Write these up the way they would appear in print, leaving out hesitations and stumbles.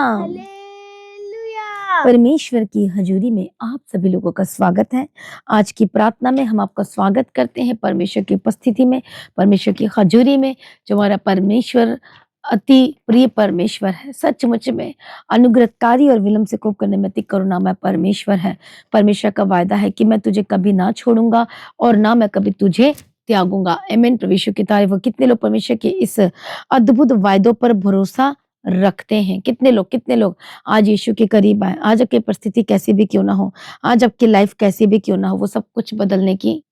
Hallelujah. परमेश्वर की हजूरी में आप सभी लोगों का स्वागत है। आज की प्रार्थना में हम आपका स्वागत करते हैं परमेश्वर की उपस्थिति में, परमेश्वर की हजूरी में। जो हमारा परमेश्वर अति प्रिय परमेश्वर है, सचमुच में अनुग्रहकारी और विलंब से कोप करने में अति करुणामय परमेश्वर है। परमेश्वर का वायदा है कि मैं तुझे कभी ना छोड़ूंगा और ना मैं कभी तुझे त्यागूंगा। आमीन। परमेश्वर की तारीफ हो। कितने लोग परमेश्वर के इस अद्भुत वायदों पर भरोसा रखते हैं? कितने लोग आज यीशु के करीब आए। आज आपकी परिस्थिति कैसी भी क्यों ना हो, आज आपकी लाइफ कैसी भी क्यों ना हो, वो सब कुछ बदलने की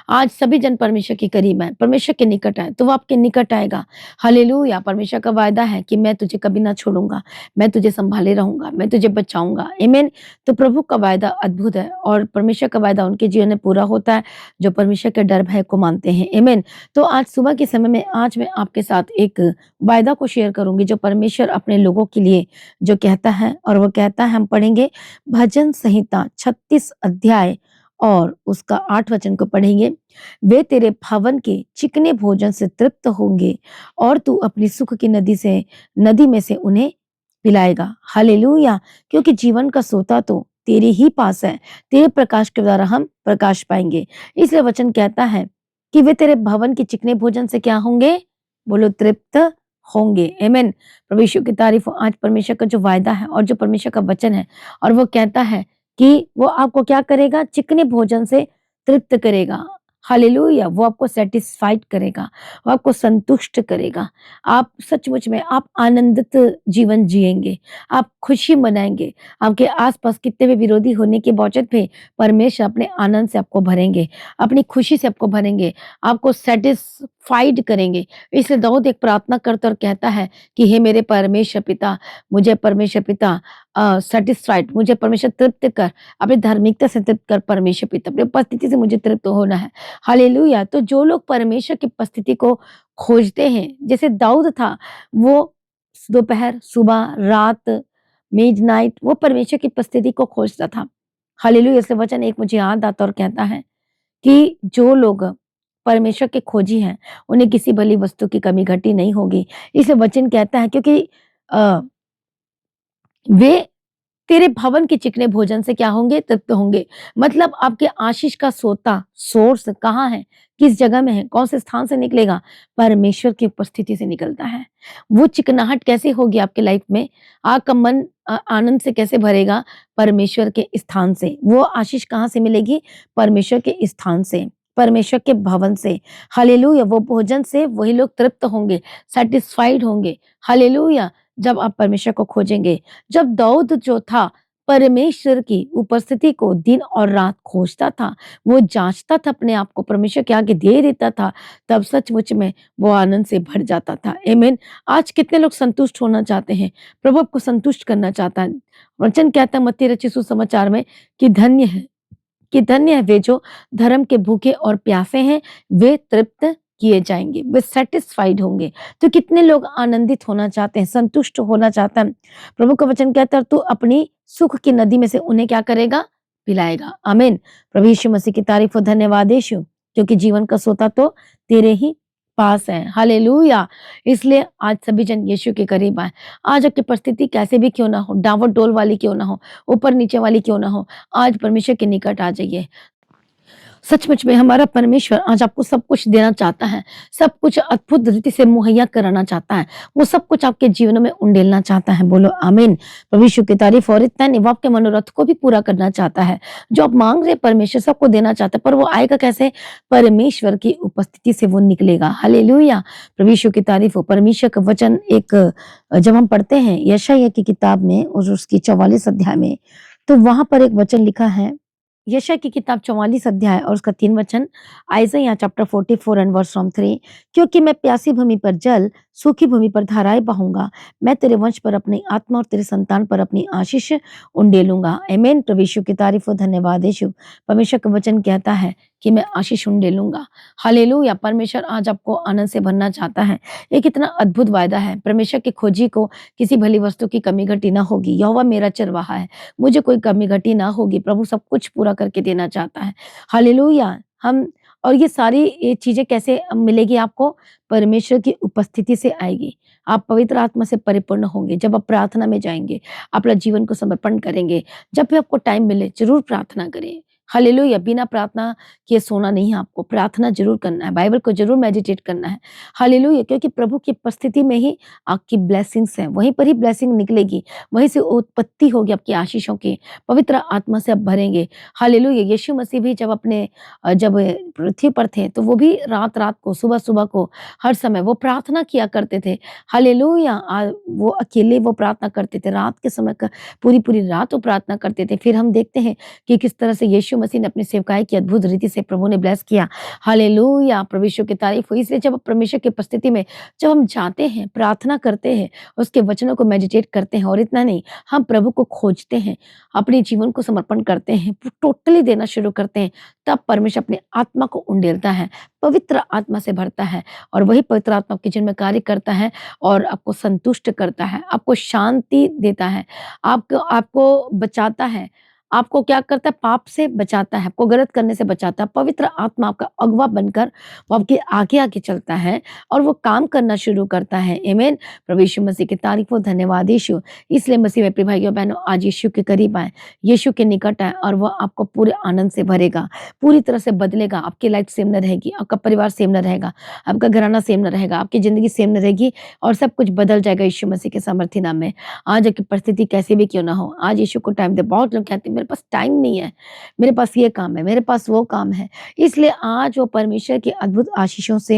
आज सभी जन परमेश्वर के करीब आए, परमेश्वर के निकट आए, तो वो आपके निकट आएगा। हालेलुया। परमेश्वर का वायदा है कि मैं तुझे कभी ना छोड़ूंगा, मैं तुझे संभाले रहूंगा, मैं तुझे बचाऊंगा। आमीन। तो प्रभु का वायदा अद्भुत है और परमेश्वर का वायदा उनके जीवन में पूरा होता है जो परमेश्वर के डर भय को मानते हैं। आमीन। तो आज सुबह के समय में आज मैं आपके साथ एक वायदा को शेयर करूंगी जो परमेश्वर अपने लोगों के लिए जो कहता है, और वो कहता है, हम पढ़ेंगे भजन संहिता 36 अध्याय और उसका 8 वचन को पढ़ेंगे। वे तेरे भवन के चिकने भोजन से तृप्त होंगे और तू अपनी सुख की नदी में से उन्हें पिलाएगा। हालेलुया। क्योंकि जीवन का सोता तो तेरे ही पास है, तेरे प्रकाश के द्वारा हम प्रकाश पाएंगे। इसलिए वचन कहता है कि वे तेरे भवन के चिकने भोजन से क्या होंगे? बोलो, तृप्त होंगे। आमीन। परमेश्वर की तारीफ हो। आज परमेश्वर का जो वायदा है और जो परमेश्वर का वचन है, और वो कहता है कि वो आपको क्या करेगा? चिकने भोजन से तृप्त करेगा। हालेलुया। वो आपको सेटिस्फाइड करेगा, वो आपको संतुष्ट करेगा। आप सचमुच में आप आनंदित जीवन जिएंगे, आप खुशी मनाएंगे। आपके आसपास कितने भी विरोधी होने के बावजूद भी परमेश्वर अपने आनंद से आपको भरेंगे, अपनी खुशी से आपको भरेंगे, आपको सेटिस्फाइड करेंगे। इसलिए दाऊद एक प्रार्थना करता और कहता है कि हे मेरे परमेश्वर पिता, मुझे परमेश्वर पिता सेटिस्फाइड, मुझे परमेश्वर तृप्त कर, अपनी धार्मिकता से तृप्त कर परमेश्वर पिता, अपनी उपस्थिति से मुझे तृप्त होना है। हालेलुया। तो जो लोग परमेश्वर की उपस्थिति को खोजते हैं, जैसे दाऊद था, वो दोपहर, सुबह, रात, मिडनाइट वो परमेश्वर की उपस्थिति को खोजता था। हालेलुया। इसलिए वचन एक मुझे याद आता और कहता है कि जो लोग परमेश्वर के खोजी हैं, उन्हें किसी भली वस्तु की कमी घटी नहीं होगी। इसलिए वचन कहता है क्योंकि वे तेरे भवन के चिकने भोजन से क्या होंगे? तृप्त होंगे। मतलब आपके आशीष का सोर्स कहाँ है? किस जगह में है? कौन से स्थान से निकलेगा? परमेश्वर की उपस्थिति से निकलता है। वो चिकनाहट कैसे होगी आपके लाइफ में? आपका मन आनंद से कैसे भरेगा? परमेश्वर के स्थान से। वो आशीष कहाँ से मिलेगी? परमेश्वर के स्थान से, परमेश्वर के भवन से। हालेलुया। वो भोजन से वही लोग तृप्त होंगे, सेटिस्फाइड होंगे। हालेलुया। जब आप परमेश्वर को खोजेंगे। जब दाऊद जो था परमेश्वर की उपस्थिति को दिन और रात खोजता था, वो जांचता था अपने आप को, परमेश्वर के आगे दे देता था, तब सचमुच में वो आनंद से भर जाता था। आमीन। आज कितने लोग संतुष्ट होना चाहते हैं? प्रभु आपको संतुष्ट करना चाहता है। वचन कहता है मत्ती रचित सुसमाचार में कि धन्य है वे जो धर्म के भूखे और प्यासे हैं, वे तृप्त किए जाएंगे, वे सेटिस्फाइड होंगे। तो कितने लोग आनंदित होना चाहते हैं, संतुष्ट होना चाहते हैं? प्रभु का वचन कहता है तू अपनी सुख की नदी में से उन्हें क्या करेगा? पिलाएगा। आमीन। प्रभु यीशु मसीह की तारीफ हो। धन्यवाद यीशु, क्योंकि जीवन का सोता तो तेरे ही पास है। हालेलुया। इसलिए आज सभी जन यीशु के करीब आए। आज आपकी परिस्थिति कैसे भी क्यों ना हो, डांवट डोल वाली क्यों ना हो, ऊपर नीचे वाली क्यों ना हो, आज परमेश्वर के निकट आ जाइए। सचमुच में हमारा परमेश्वर आज आपको सब कुछ देना चाहता है, सब कुछ अद्भुत रीति से मुहैया कराना चाहता है, वो सब कुछ आपके जीवन में उंडेलना चाहता है। बोलो आमीन। प्रभु यीशु की तारीफ। और इतना नहीं, वो आपके मनोरथ को भी पूरा करना चाहता है। जो आप मांग रहे परमेश्वर सबको देना चाहता है, पर वो आएगा कैसे? परमेश्वर की उपस्थिति से वो निकलेगा। हालेलुया। प्रभु यीशु की तारीफ हो। परमेश्वर का वचन एक जब हम पढ़ते हैं यशायाह की किताब में और उसकी 44 अध्याय में, तो वहां पर एक वचन लिखा है, यशायाह की किताब 44 अध्याय और उसका 3 वचन, Isaiah chapter 44 and verse from 3। क्योंकि मैं प्यासी भूमि पर जल, सूखी भूमि पर धाराएं बहाऊंगा, मैं तेरे वंश पर अपनी आत्मा और तेरे संतान पर अपनी आशीष उंडेलूंगा। आमीन। प्रभु यीशु की तारीफ हो। धन्यवाद यीशु। परमेश्वर का वचन कहता है कि मैं आशीष उंडेलूंगा। हालेलुया। परमेश्वर आज आपको आनंद से भरना चाहता है। ये कितना अद्भुत वायदा है। परमेश्वर की खोजी को किसी भली वस्तु की कमी घटी ना होगी। यहोवा मेरा चरवाहा है, मुझे कोई कमी घटी ना होगी। प्रभु सब कुछ पूरा करके देना चाहता है। हालेलुया। हम और ये सारी ये चीज़ें कैसे मिलेगी आपको? परमेश्वर की उपस्थिति से आएगी। आप पवित्र आत्मा से परिपूर्ण होंगे जब आप प्रार्थना में जाएँगे, अपना जीवन को समर्पण करेंगे। जब भी आपको टाइम मिले ज़रूर प्रार्थना करें। हालेलुया! बिना प्रार्थना किए सोना नहीं है आपको, प्रार्थना ज़रूर करना है, बाइबल को ज़रूर मेडिटेट करना है। हालेलुया! क्योंकि प्रभु की उपस्थिति में ही आपकी ब्लेसिंग्स हैं, वहीं पर ही ब्लेसिंग निकलेगी, वहीं से उत्पत्ति होगी आपकी आशीषों की, पवित्र आत्मा से आप भरेंगे। हालेलुया! यीशु मसीह भी जब पृथ्वी पर थे, तो वो भी रात-रात को, सुबह-सुबह को, हर समय वो प्रार्थना किया करते थे। हालेलुया! वो अकेले वो प्रार्थना करते थे, रात के समय क पूरी-पूरी रात वो प्रार्थना करते थे। फिर हम देखते हैं कि किस तरह से यीशु मसीह ने अपनी सेवकाई की अद्भुत रीति से प्रभु ने ब्लेस किया। हालेलुया! प्रभु यीशु की तारीफ़ हो। इसलिए जब परमेश्वर की उपस्थिति में जब हम जाते हैं, प्रार्थना करते हैं, उसके वचनों को मेडिटेट करते हैं और इतना नहीं, हम प्रभु को खोजते हैं, अपने जीवन को समर्पण करते हैं, टोटली देना शुरू करते हैं, तब परमेश्वर अपनी आत्मा को उंडेलता है, पवित्र आत्मा से भरता है और वही पवित्र आत्मा आपके जीवन में कार्य करता है और आपको संतुष्ट करता है, आपको शांति देता है, आपको आपको बचाता है। आपको क्या करता है? पाप से बचाता है, आपको गलत करने से बचाता है। पवित्र आत्मा आपका अगुवा बनकर वो आपके आगे-आगे चलता है और वो काम करना शुरू करता है। आमीन। प्रभु यीशु मसीह की तारीफ़ हो, धन्यवाद यीशु। इसलिए मसीह में प्रिय भाइयों-बहनों, आज यीशु के करीब आएँ, यीशु के निकट आएँ और वो आपको पूरे आनंद से भरेगा, पूरी तरह से बदलेगा। आपकी लाइफ सेम न रहेगी, आपका परिवार सेम न रहेगा, आपका घराना सेम न रहेगा, आपकी ज़िंदगी सेम न रहेगी और सब कुछ बदल जाएगा यीशु मसीह के सामर्थ्य नाम में। आज आपकी परिस्थिति कैसी भी क्यों ना हो, आज यीशु को टाइम दें। बहुत लोग कहते हैं मेरे पास टाइम नहीं है, मेरे पास ये काम है, मेरे पास वो काम है। इसलिए आज वो परमेश्वर की अद्भुत आशीषों से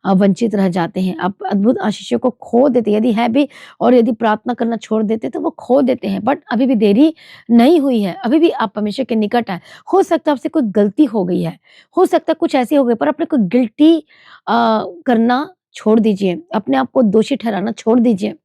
वंचित रह जाते हैं। आप अद्भुत आशीषों को खो देते हैं, यदि है भी और यदि प्रार्थना करना छोड़ देते तो वो खो देते हैं। बट अभी भी देरी नहीं हुई है, अभी भी आप परमेश्वर के निकट आएँ। हो सकता है आपसे कोई गलती हो गई है, हो सकता है कुछ ऐसे हो गए पर अपने को गिल्टी करना छोड़ दीजिए, अपने आप को दोषी ठहराना छोड़ दीजिए।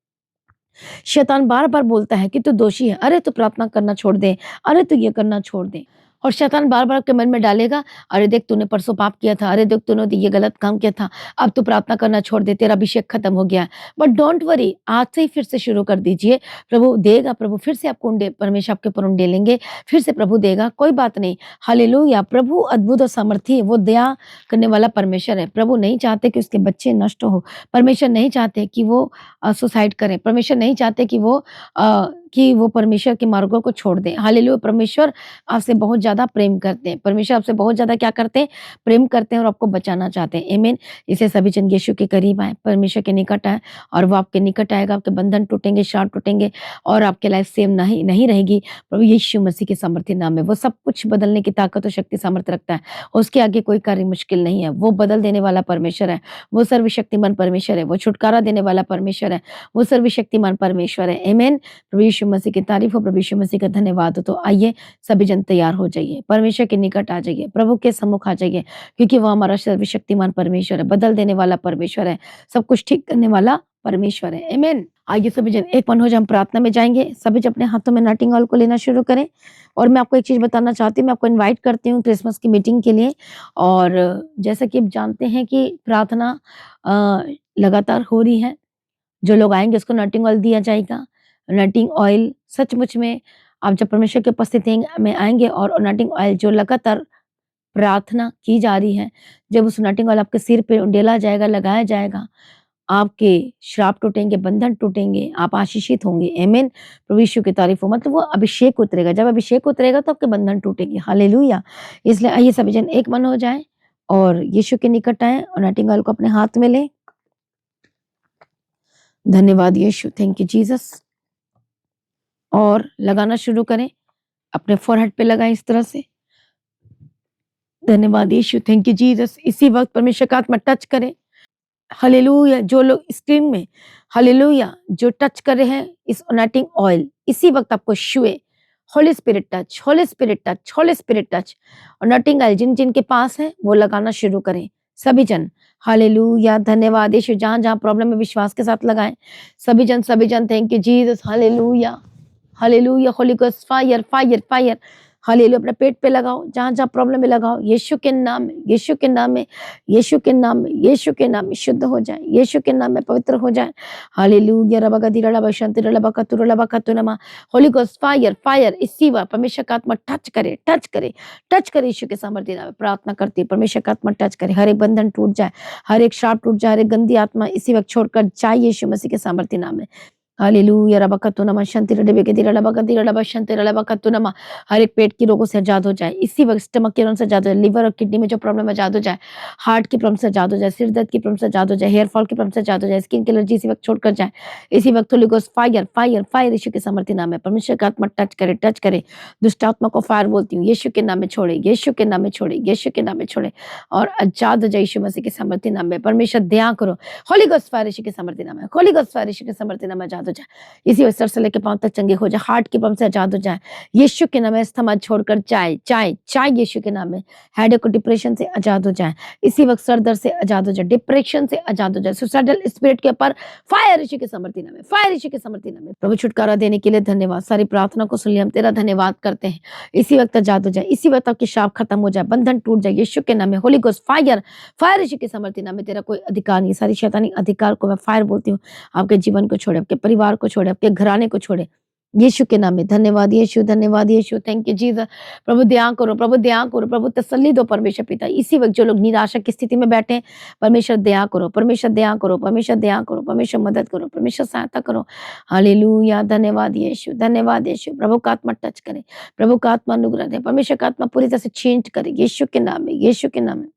शैतान बार-बार बोलता है कि तू दोषी है, अरे तू प्रार्थना करना छोड़ दे, अरे तू ये करना छोड़ दे। और शैतान बार-बार आपके मन में डालेगा, अरे देख तूने परसों पाप किया था, अरे देख तूने ये गलत काम किया था, अब तू प्रार्थना करना छोड़ दे, तेरा अभिषेक खत्म हो गया है। बट डोंट वरी, आज से ही फिर से शुरू कर दीजिए, प्रभु देगा, प्रभु फिर से आपको परमेश्वर आपके ऊपर उंडेलेंगे, फिर से प्रभु देगा, कोई बात नहीं। हालेलुया! प्रभु अद्भुत और सामर्थी है, वो दया करने वाला परमेश्वर है। प्रभु नहीं चाहते कि उसके बच्चे नष्ट हो, परमेश्वर नहीं चाहते कि वो सुसाइड करें, परमेश्वर नहीं चाहते कि वो परमेश्वर के मार्गों को छोड़ दें। हालेलुया! परमेश्वर आपसे बहुत ज़्यादा प्रेम करते हैं। परमेश्वर आपसे बहुत ज़्यादा क्या करते हैं? प्रेम करते हैं और आपको बचाना चाहते हैं। आमीन। इसलिए सभी जन यीशु के करीब आएँ, परमेश्वर के निकट आएँ और वो आपके निकट आएगा, आपके बंधन टूटेंगे, श्राप टूटेंगे और आपकी लाइफ सेम नहीं नहीं रहेगी। प्रभु यीशु मसीह के सामर्थ्य नाम में वो सब कुछ बदलने की ताकत और शक्ति सामर्थ्य रखता है। उसके आगे कोई कार्य मुश्किल नहीं है। वो बदल देने वाला परमेश्वर है। वो सर्वशक्तिमान परमेश्वर है। वो छुटकारा देने वाला परमेश्वर है। वो सर्वशक्तिमान परमेश्वर है। आमीन। प्रभु यीशु मसीह की तारीफ हो, प्रभु यीशु मसीह का धन्यवाद हो। तो आइए सभी जन तैयार हो जाइए, परमेश्वर के निकट आ जाइए, प्रभु के सम्मुख आ जाइए, क्योंकि वो हमारा सर्वशक्तिमान परमेश्वर है, बदल देने वाला परमेश्वर है, सब कुछ ठीक करने वाला परमेश्वर है। आमीन। आइए सभी जन एक मन हो जाए, हम प्रार्थना में जाएंगे। सभी जन अपने हाथों में नॉटिंग ऑयल को लेना शुरू करें और मैं आपको एक चीज बताना चाहती हूँ, मैं आपको इनवाइट करती हूँ क्रिसमस की मीटिंग के लिए। और जैसा कि आप जानते हैं कि प्रार्थना लगातार हो रही है, जो लोग आएँगे उसको नॉटिंग ऑयल दिया जाएगा। नॉटिंग ऑयल सचमुच में आप जब परमेश्वर की उपस्थिति में आएँगे और नॉटिंग ऑयल जो लगातार प्रार्थना की जा रही है, जब उस नॉटिंग ऑयल आपके सिर पे उंडेला जाएगा, लगाया जाएगा, आपके श्राप टूटेंगे, बंधन टूटेंगे, आप आशीषित होंगे। आमीन। प्रभु यीशु की तारीफ हो। मतलब वो अभिषेक उतरेगा, जब अभिषेक उतरेगा तो आपके बंधन टूटेंगे। हालेलुया! इसलिए आइए सभी जन एक मन हो जाएँ और यीशु के निकट आएँ और नॉटिंग ऑयल को अपने हाथ में लें। धन्यवाद यीशु, थैंक यू जीसस। और लगाना शुरू करें, अपने फोरहेड पे लगाएं इस तरह से। धन्यवाद यीशु, थैंक यू जीसस। इसी वक्त परमेश्वर का आत्मा टच करें। हालेलुया! जो लोग स्क्रीन में हालेलुया जो टच कर रहे हैं इस अनॉइंटिंग ऑयल, इसी वक्त आपको छुए। Holy Spirit touch, Holy Spirit touch, Holy Spirit touch. Anointing oil जिन जिनके पास है वो लगाना शुरू करें, सभी जन। हालेलुया! धन्यवाद यीशु। जहां जहां प्रॉब्लम है विश्वास के साथ लगाएं, सभी जन, thank you Jesus. Hallelujah, hallelujah. Holi Ghost fire, fire, fire. Hallelujah. अपने पेट पे लगाओ, जहाँ-जहाँ प्रॉब्लम है लगाओ, यीशु के नाम में, यीशु के नाम में, यीशु के नाम में, यीशु के नाम में शुद्ध हो जाए, यीशु के नाम में पवित्र हो जाए। हालेलुया। रबगदिरड़बशंतिरड़बकतुरमा। होली गोस्ट फायर, फायर इसी वक्त परमेश्वर का आत्मा टच करे, टच करे, टच करे। यीशु के सामर्थ्य नाम में प्रार्थना करती है, परमेश्वर का आत्मा टच करे, हर एक बंधन टूट जाए, हर एक श्राप टूट जाए, हर एक गंदी आत्मा इसी वक्त छोड़कर जाए यीशु मसीह के सामर्थ्य नाम में। हालेलुया। रबकतुनमा शंतिरड़बगदिरड़बकतिरड़बकतुनमा। हर एक पेट की रोगों से आजाद हो जाए इसी वक्त, स्टमक के रोग से आजाद हो जाए, लिवर और किडनी में जो प्रॉब्लम है आजाद हो जाए, हार्ट की प्रॉब्लम से आजाद हो जाए, सिर दर्द की प्रॉब्लम से आजाद हो जाए, हेयर फॉल की प्रॉब्लम से आजाद हो जाए, स्किन की एलर्जी इसी वक्त छोड़कर जाए इसी वक्त। Holy Ghost fire, fire, fire यीशु के सामर्थ्य नाम है, परमेश्वर का आत्मा टच करे, टच करे। दुष्ट आत्मा को फायर बोलती हूँ, यीशु के नाम में छोड़े, यीशु के नाम में छोड़े, यीशु के नाम में छोड़े और आजाद हो जाए यीशु मसीह के सामर्थ्य नाम में। परमेश्वर दया करो, होली गोस्ट फायर यीशु के सामर्थ्य नाम है, होली गोस्ट फायर यीशु के सामर्थ्य नाम में आजाद हो जाए इसी वक्त। सर से लेकर पांव तक चंगे हो जाए, हार्ट की प्रॉब्लम से आजाद हो जाए यीशु के नाम में। अस्थमा छोड़कर चाय, चाय, चाय यीशु के नाम में। हेडेक और डिप्रेशन से आजाद हो जाए इसी वक्त, सर दर्द से आजाद हो जाए, डिप्रेशन से आजाद हो जाए, सुसाइडल स्पिरिट के ऊपर फायर यीशु के सामर्थ्य नाम में, फायर यीशु के सामर्थ्य नाम में। प्रभु छुटकारा देने के लिए धन्यवाद, सारी प्रार्थना को सुन लिया, हम तेरा धन्यवाद करते हैं। इसी वक्त आजाद हो जाए, इसी वक्त आपकी शाप खत्म हो जाए, बंधन टूट जाए यीशु के नाम में। होली गोस्ट फायर, फायर यीशु के सामर्थ्य नाम में। तेरा कोई अधिकार नहीं, सारी शैतानी अधिकार को मैं फायर बोलती हूँ, आपके जीवन को छोड़े, आपके परिवार को छोड़े, आपके घराने को छोड़े यीशु के नाम में। धन्यवाद यीशु, धन्यवाद यीशु, थैंक यू जीसस। प्रभु दया करो, प्रभु दया करो, प्रभु तसल्ली दो परमेश्वर पिता। इसी वक्त जो लोग निराशा की स्थिति में बैठे हैं, परमेश्वर दया करो, परमेश्वर दया करो, परमेश्वर दया करो, परमेश्वर मदद करो, परमेश्वर सहायता करो। हालेलुया। धन्यवाद यीशु, धन्यवाद यीशु। प्रभु का आत्मा टच करे, प्रभु का आत्मा अनुग्रह दे, परमेश्वर का आत्मा पूरी तरह से चेंज करे यीशु के नाम में, यीशु के नाम में।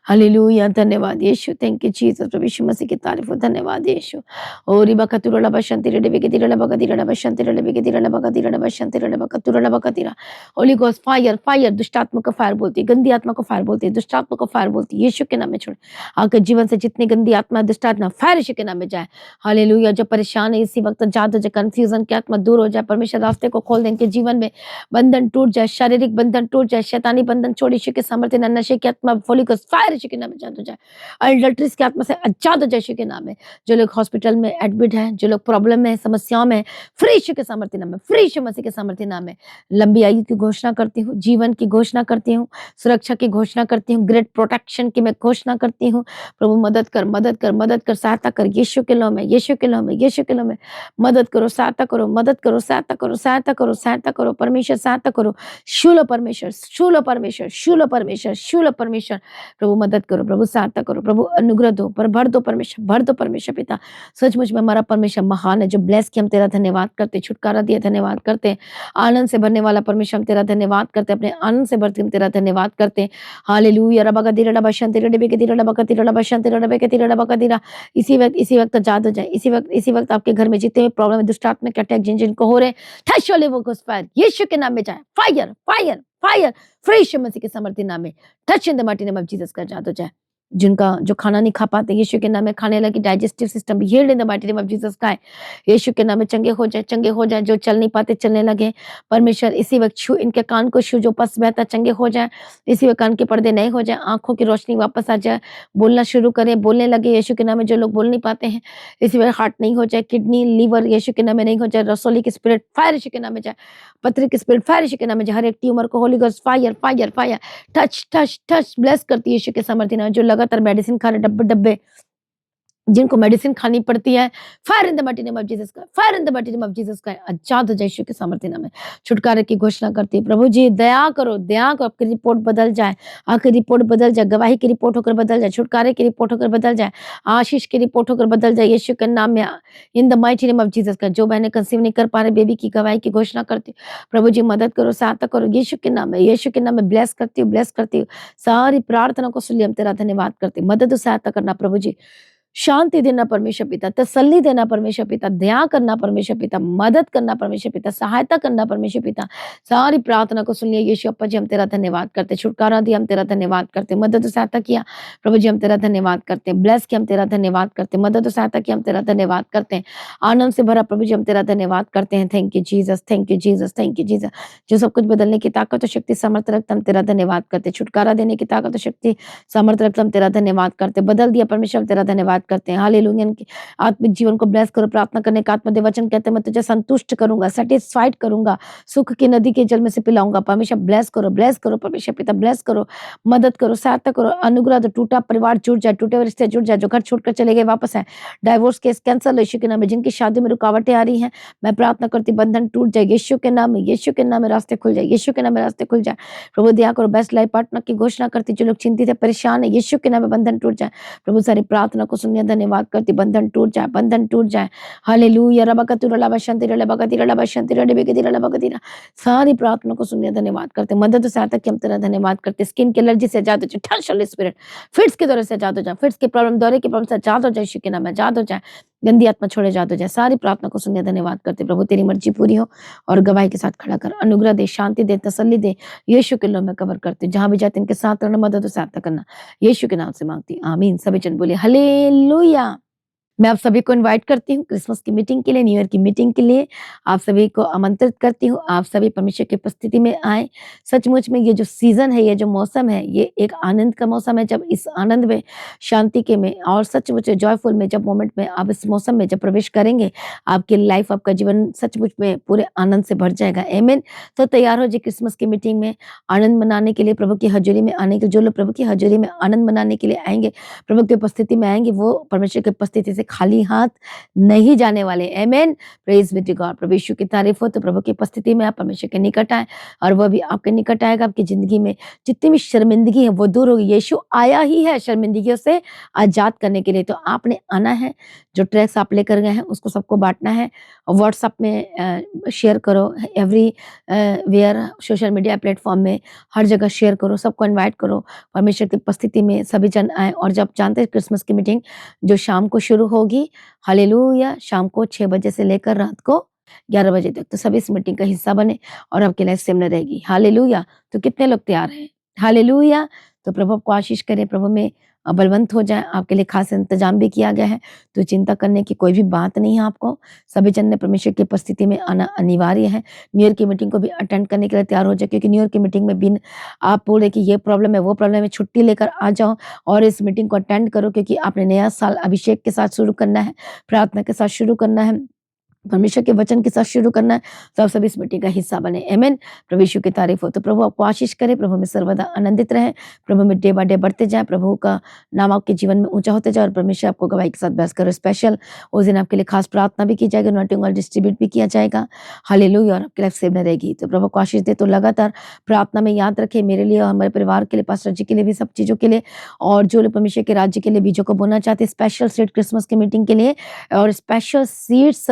हालेलुया। धन्यवाद यीशु, थैंक यू जीसस। प्रभु यीशु मसीह की तारीफ हो, धन्यवाद यीशु। ओ रिबा कतुरला बशंति रे बेके तिरला बका तिरला बशंति रे बेके तिरला बका तिरला बशंति रे बका तुरला बका तिरा। होली गोस्ट फायर, फायर दुष्ट आत्मा को फायर बोलती है, गंदी आत्मा को फायर बोलती है, दुष्ट आत्मा को फायर बोलती है यीशु के नाम में छोड़। आपके जीवन से जितनी गंदी आत्मा, दुष्ट आत्मा फायर यीशु के नाम में जाए। हालेलुया। जो परेशान है इसी वक्त जाद हो जाए, कंफ्यूजन की आत्मा दूर हो जाए, परमेश्वर रास्ते को खोल दे, इनके जीवन में बंधन टूट जाए, शारीरिक बंधन टूट जाए, शैतानी बंधन छोड़ यीशु के सामर्थ्य नाम, नशे की आत्मा होली गोस्ट फायर यीशु के नाम में आजाद हो जाए, अडल्ट्रीज की आत्मा से आजाद हो जाए यीशु के नाम में। जो लोग हॉस्पिटल में एडमिट हैं, जो लोग प्रॉब्लम में, समस्याओं में, फ्री यीशु के सामर्थ्य नाम में, फ्री यीशु मसीह के सामर्थ्य नाम में। लंबी आयु की घोषणा करती हूँ, जीवन की घोषणा करती हूँ, सुरक्षा की घोषणा करती हूँ, ग्रेट प्रोटेक्शन की मैं घोषणा करती हूँ। प्रभु मदद कर, मदद कर, मदद कर, सहायता कर यीशु के नाम में, यीशु के नाम में, यीशु के नाम में। मदद करो, सहायता करो, मदद करो, सहायता करो, सहायता करो, सहायता करो, परमेश्वर सहायता करो। शूलो परमेश्वर, शूलो परमेश्वर, शूलो परमेश्वर, शूलो परमेश्वर। प्रभु मदद करो, प्रभु सहायता करो, प्रभु अनुग्रह दो, पर भर दो परमेश्वर, भर दो परमेश्वर पिता। सचमुच में हमारा परमेश्वर महान है, जो ब्लेस किया हम तेरा धन्यवाद करते, छुटकारा दिया धन्यवाद करते, आनंद से भरने वाला परमेश्वर हम तेरा धन्यवाद करते, अपने आनंद से भरते हम तेरा धन्यवाद करते। हालेलुया। रबा दिरड़ा बशंति रे बेके तिरड़ा बका तिरड़ा बशंति रे बेके तिरड़ा बका तिरा। इसी वक्त आजाद हो जाए, इसी वक्त आपके घर में जितने भी प्रॉब्लम है, दुष्ट आत्मिक अटैक जिनको हो रहे हैं, ठश होले वो फायर यीशु के नाम में जाए, फायर, फायर, फायर, फ्री यीशु मसीह के सामर्थ्य नाम में। Touch in the mighty name of Jesus का आजाद हो जाए। जिनका जो खाना नहीं खा पाते यीशु के नाम में खाने लगी, digestive system heeled in the mighty name of Jesus का है, यीशु के नाम में चंगे हो जाए, चंगे हो जाए। जो चल नहीं पाते चलने लगे, परमेश्वर इसी वक्त छू, इनके कान को छू, जो पस बहता चंगे हो जाए, इसी वक्त कान के पर्दे नए हो जाए, आंखों की रोशनी वापस आ जाए, बोलना शुरू करें, बोलने लगे यीशु के नाम में। जो लोग बोल नहीं पाते हैं इसी वक्त हार्ट नहीं हो जाए, किडनी, लीवर यीशु के नाम में नहीं हो जाए, रसोली की स्पिरिट फायर यीशु के नाम में जाए, पथरी की स्पिरिट फायर यीशु के नाम में जाए, हर एक ट्यूमर को Holi Ghost fire, fire, fire, touch, touch, touch, bless करती है यीशु के सामर्थ्य नाम। जो लगातार मेडिसिन खा रहे, डब्बे डब्बे जिनको मेडिसिन खानी पड़ती है, fire in the mighty name of Jesus का, fire in the mighty name of Jesus का, आजाद हो जाए यीशु के सामर्थ्य नाम में। छुटकारे की घोषणा करती है, प्रभु जी दया करो, दया करो, आपकी रिपोर्ट बदल जाए, आपकी रिपोर्ट बदल जाए, गवाही की रिपोर्ट होकर बदल जाए, छुटकारे की रिपोर्ट होकर बदल जाए, आशीष की रिपोर्ट होकर बदल जाए यीशु के नाम में, इन the mighty name of Jesus का। जो बहनें कंसीव नहीं कर पा रहे, बेबी की गवाही की घोषणा करती हूँ, प्रभु जी मदद करो, सहायता करो यीशु के नाम में, यीशु के नाम में ब्लेस करती हूँ, ब्लेस करती हूँ। सारी प्रार्थना को सुन लिया, हम तेरा धन्यवाद करते, मदद और सहायता करना प्रभु जी, शांति देना परमेश्वर पिता, तसल्ली देना परमेश्वर पिता, दया करना परमेश्वर पिता, मदद करना परमेश्वर पिता, सहायता करना परमेश्वर पिता। सारी प्रार्थना को सुन लिया यीशु अप्पा जी, हम तेरा धन्यवाद करते, छुटकारा दिया हम तेरा धन्यवाद करते, मदद और सहायता किया प्रभु जी हम तेरा धन्यवाद करते, ब्लेस किया हम तेरा धन्यवाद करते, मदद और सहायता किया हम तेरा धन्यवाद करते हैं, आनंद से भरा प्रभु जी हम तेरा धन्यवाद करते हैं। Thank you Jesus, thank you Jesus, thank you Jesus. जो सब कुछ बदलने की ताकत और शक्ति सामर्थ्य रखता हम तेरा धन्यवाद करते, छुटकारा देने की ताकत और शक्ति सामर्थ्य रखता हम तेरा धन्यवाद करते, बदल दिया परमेश्वर हम तेरा धन्यवाद करते हैं। हालेलुया। इनके आत्मिक जीवन को ब्लेस करो। प्रार्थना करने का आत्मा वचन कहते हैं मैं तुझे संतुष्ट करूंगा, सेटिस्फाइड करूंगा, सुख की नदी के जल में से पिलाऊंगा। परमेश्वर ब्लेस करो परमेश्वर पिता ब्लेस करो, मदद करो, सहायता करो, अनुग्रह दो। टूटा परिवार जुड़ जाए, टूटे हुए रिश्ते जुड़ जाए, जो घर छोड़कर चले गए वापस आए। डाइवोर्स केस कैंसल यीशु के नाम में। जिनकी शादी में रुकावटें आ रही हैं मैं प्रार्थना करती बंधन टूट जाए यीशु के नाम में। यीशु के नाम में रास्ते खुल जाए, यीशु के नाम में रास्ते खुल जाए। प्रभु दया करो। बेस्ट लाइफ पार्टनर की घोषणा करती जो लोग चिंतित है, परेशान है, यीशु के नाम में बंधन टूट जाए। प्रभु सारी प्रार्थना को सुनिए, धन्यवाद करती बंधन टूट जाए, बंधन टूट जाए। हालेलुया। सारी प्रार्थना को सुनिए, धन्यवाद करते मदद और सहायता की हम तेरा धन्यवाद करते। स्किन की एलर्जी से आजाद हो जाए, ठंड होली स्पिरिट। फिट्स के दौरे से आजाद हो जाए, फिट्स की प्रॉब्लम, दौरे की प्रॉब्लम से आजाद हो जाए, यीशु के नाम में आजाद हो जाए। गंदी आत्मा छोड़े आजाद हो जाए। सारी प्रार्थना को सुनिए, धन्यवाद करते प्रभु तेरी मर्जी पूरी हो और गवाही के साथ खड़ा कर, अनुग्रह दे, शांति दे, तसल्ली दे। यीशु के नाम में कवर करते, जहां भी जाते इनके साथ रहना, मदद और सहायता करना, यीशु के नाम से मांगती, आमीन। सभी जन बोले हालेलुया। मैं आप सभी को इनवाइट करती हूँ क्रिसमस की मीटिंग के लिए, न्यू ईयर की मीटिंग के लिए। आप सभी को आमंत्रित करती हूँ, आप सभी परमेश्वर की उपस्थिति में आए। सचमुच में ये जो सीजन है, ये जो मौसम है, ये एक आनंद का मौसम है। जब इस आनंद में, शांति के में और सचमुच जॉयफुल में, जब मोमेंट में आप इस मौसम में जब प्रवेश करेंगे, आपकी लाइफ, आपका जीवन सचमुच में पूरे आनंद से भर जाएगा। आमीन। तो तैयार हो जी क्रिसमस की मीटिंग में आनंद मनाने के लिए, प्रभु की हजूरी में आने के। जो लोग प्रभु की हजूरी में आनंद मनाने के लिए आएंगे, प्रभु की उपस्थिति में आएंगे, वो परमेश्वर की उपस्थिति से खाली हाथ नहीं जाने वाले। Amen. Praise be to God. प्रभु यीशु की तारीफ हो। तो प्रभु की उपस्थिति में आप परमेश्वर के निकट आए और वह भी आपके निकट आएगा। आपकी जिंदगी में जितनी भी शर्मिंदगी है वो दूर होगी। यीशु आया ही है शर्मिंदगियों से आजाद करने के लिए। तो आपने आना है, जो ट्रैक्स आप लेकर गए हैं उसको सबको बांटना है, व्हाट्सएप में शेयर करो, everywhere social media platform में हर जगह शेयर करो, सबको इनवाइट करो। परमेश्वर की उपस्थिति में सभी जन आए। और जब जानते हैं क्रिसमस की मीटिंग जो शाम को शुरू होगी, हालेलुया, शाम को 6 बजे से लेकर रात को 11 बजे तक, तो सभी इस मीटिंग का हिस्सा बने और आपकी लाइफ सेम रहेगी। हालेलुया। तो कितने लोग तैयार हैं? हालेलुया। तो प्रभु आपको आशीष करे, प्रभु में बलवंत हो जाए। आपके लिए खास इंतजाम भी किया गया है, तो चिंता करने की कोई भी बात नहीं है आपको। सभी जन ने परमेश्वर की उपस्थिति में आना अनिवार्य है। न्यू ईयर की मीटिंग को भी अटेंड करने के लिए तैयार हो जाए, क्योंकि न्यू ईयर की मीटिंग में बिन आप बोले कि ये प्रॉब्लम है, वो प्रॉब्लम है, छुट्टी लेकर आ जाओ और इस मीटिंग को अटेंड करो, क्योंकि आपने नया साल अभिषेक के साथ शुरू करना है, प्रार्थना के साथ शुरू करना है, परमेश्वर के वचन के साथ शुरू करना है। तो आप सभी इस मीटिंग का हिस्सा बने। आमीन। प्रभु यीशु की तारीफ हो। तो प्रभु आपको आशीष करे, प्रभु में सर्वदा आनंदित रहे, प्रभु में डे बाय डे बढ़ते जाए, प्रभु का नाम आपके जीवन में ऊंचा होते जाए और परमेश्वर आपको गवाही के साथ बहस करो। स्पेशल उस दिन आपके लिए खास प्रार्थना भी की जाएगी, अनॉइंटिंग ऑयल डिस्ट्रीब्यूट भी किया जाएगा। हालेलुया। और आपकी लाइफ सेव न रहेगी। तो प्रभु को आशीष दे। तो लगातार प्रार्थना में याद रखे मेरे लिए और हमारे परिवार के लिए, पास्टर जी के लिए भी, सब चीजों के लिए, और जो लोग परमेश्वर के राज्य के लिए बीजों को बोना चाहते हैं, स्पेशल सीड क्रिसमस की मीटिंग के लिए और स्पेशल सीड्स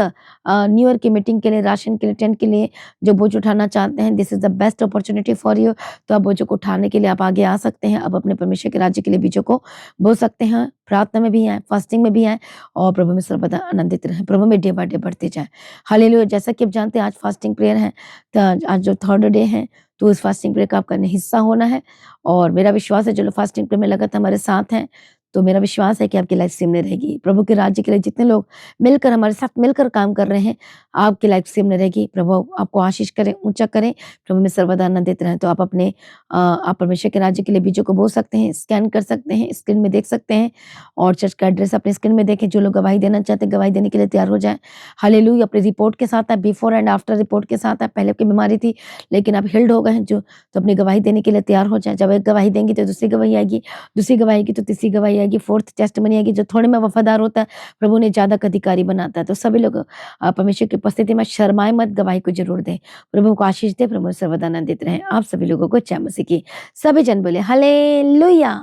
न्यू ईयर की मीटिंग के लिए, राशन के लिए, टेंट के लिए जो बोझ उठाना चाहते हैं, this is the best opportunity for you. तो आप बोझों को उठाने के लिए आप आगे आ सकते हैं। अब अपने परमेश्वर के राज्य के लिए बीजों को बो सकते हैं। प्रार्थना में भी आए, फास्टिंग में भी आए और प्रभु में सर्वदा आनंदित रहे, प्रभु में डे बाय डे बढ़ते जाए। हालेलुया। जैसा कि आप जानते हैं आज फास्टिंग प्रेयर है, तो आज जो थर्ड डे है, तो उस फास्टिंग प्रेयर का आपका हिस्सा होना है। और मेरा विश्वास है जो लोग फास्टिंग प्रेयर में लगातार हमारे साथ हैं, तो मेरा विश्वास है कि आपकी लाइफ सेम नहीं रहेगी। प्रभु के राज्य के लिए जितने लोग मिलकर हमारे साथ मिलकर काम कर रहे हैं, आपकी लाइफ सेम नहीं रहेगी। प्रभु आपको आशीष करें, ऊंचा करें, प्रभु में सर्वदा आनंदित रहें। तो आप अपने आप परमेश्वर के राज्य के लिए बीजों को बो सकते हैं, स्कैन कर सकते हैं, स्क्रीन में देख सकते हैं और चर्च का एड्रेस अपने स्क्रीन में देखें। जो लोग गवाही देना चाहते हैं गवाही देने के लिए तैयार हो जाए। हालेलुया। अपनी रिपोर्ट के साथ है, बिफोर एंड आफ्टर रिपोर्ट के साथ है। पहले की बीमारी थी लेकिन आप हिल्ड हो गए हैं, जो तो अपनी गवाही देने के लिए तैयार हो जाए। जब एक गवाही देंगी तो दूसरी गवाही आएगी, दूसरी गवाही की तो तीसरी गवाही आएगी, फोर्थ टेस्टिमनी आएगी। जो थोड़े में वफादार होता है प्रभु ने ज्यादा का अधिकारी बनाता है। तो सभी लोग परमेश्वर की उपस्थिति में शर्माए मत, गवाही को जरूर दें। प्रभु को आशीष दे, प्रभु सर्वदा आनंदित रहे। आप सभी लोगों को जय मसीह की। सभी जन बोले हालेलुया।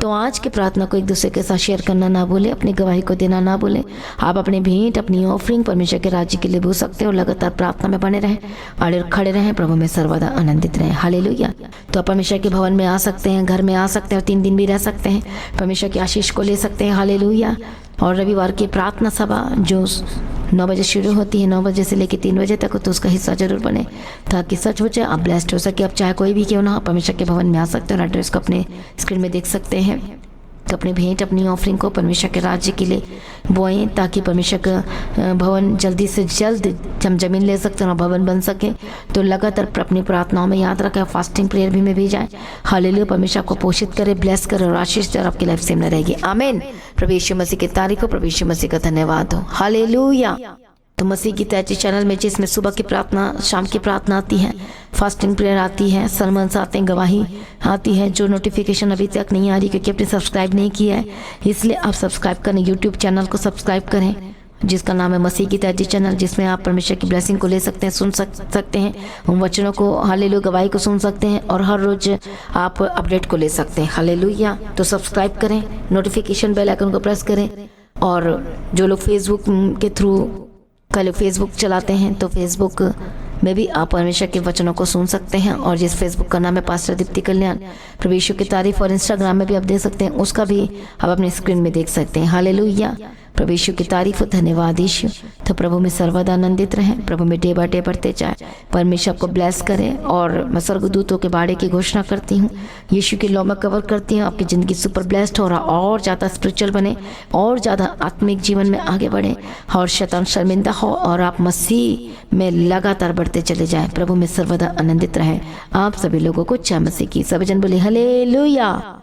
तो आज की प्रार्थना को एक दूसरे के साथ शेयर करना ना भूले, अपनी गवाही को देना ना भूले। आप अपनी भेंट, अपनी ऑफरिंग परमेश्वर के राज्य के लिए भूल सकते हो। लगातार प्रार्थना में बने रहें और खड़े रहें, प्रभु में सर्वदा आनंदित रहें। हालेलुया। तो आप परमेश्वर के भवन में आ सकते हैं, घर में आ सकते हैं और 3 दिन भी रह सकते हैं, परमेश्वर की आशीष को ले सकते हैं। हालेलुया। और रविवार की प्रार्थना सभा जो 9 बजे शुरू होती है, 9 बजे से लेकर 3 बजे तक, तो उसका हिस्सा जरूर बने ताकि सच हो जाए, आप ब्लेस्ड हो सके। आप चाहे कोई भी क्यों ना, परमेश्वर के भवन में आ सकते हैं और एड्रेस को अपने स्क्रीन में देख सकते हैं। तो अपनी भेंट, अपनी ऑफरिंग को परमेश्वर के राज्य के लिए बोएं, ताकि परमेश्वर का भवन जल्दी से जल्द हम जमीन ले सकते हैं और भवन बन सके। तो लगातार अपनी प्रार्थनाओं में याद रखें, फास्टिंग प्रेयर भी में भी जाए। हालेलुया। परमेश्वर आपको पोषित करे, ब्लेस करे और आशीष दे और आपकी लाइफ सेम न रहेगी। आमीन। प्रभु यीशु मसीह की तारीफ हो, प्रभु यीशु मसीह का धन्यवाद हो। हालेलुया। तो मसीह की तैयारी चैनल में जिसमें सुबह की प्रार्थना, शाम की प्रार्थना आती है, फास्टिंग प्रेयर आती है, सरमन्स आते हैं, गवाही आती है, जो नोटिफिकेशन अभी तक नहीं आ रही क्योंकि आपने सब्सक्राइब नहीं किया है, इसलिए आप सब्सक्राइब करें, यूट्यूब चैनल को सब्सक्राइब करें जिसका नाम है मसीह की तैयारी चैनल, जिसमें आप परमेश्वर की ब्लेसिंग को ले सकते हैं, सुन सकते हैं, उन वचनों को, हालेलुया, गवाही को सुन सकते हैं और हर रोज आप अपडेट को ले सकते हैं। हालेलुया। तो सब्सक्राइब करें, नोटिफिकेशन बेल आइकन को प्रेस करें। और जो लोग फेसबुक के थ्रू लोग फेसबुक चलाते हैं तो फेसबुक में भी आप परमेश्वर के वचनों को सुन सकते हैं, और जिस फेसबुक का नाम है पास्टर दीप्ति कल्याण, प्रभु यीशु की तारीफ, और इंस्टाग्राम में भी आप देख सकते हैं, उसका भी आप अपने स्क्रीन में देख सकते हैं। हालेलुया। प्रभु यीशु की तारीफ, धन्यवाद यीशु। तो प्रभु में सर्वदा आनंदित रहें, प्रभु में डे बाय डे बढ़ते जाए, परमेश्वर आपको ब्लेस करे। और मैं स्वर्गदूतों के बाड़े की घोषणा करती हूँ, यीशु की लौ में कवर करती हूँ, आपकी ज़िंदगी सुपर ब्लेस्ड हो रहा, और ज़्यादा स्पिरिचुअल बने, और ज़्यादा आत्मिक जीवन में आगे बढ़े, और शैतान शर्मिंदा हो, और आप मसीह में लगातार बढ़ते चले जाएं। प्रभु में सर्वदा आनंदित रहें। आप सभी लोगों को जय मसीह की। सभी जन बोले हालेलुया।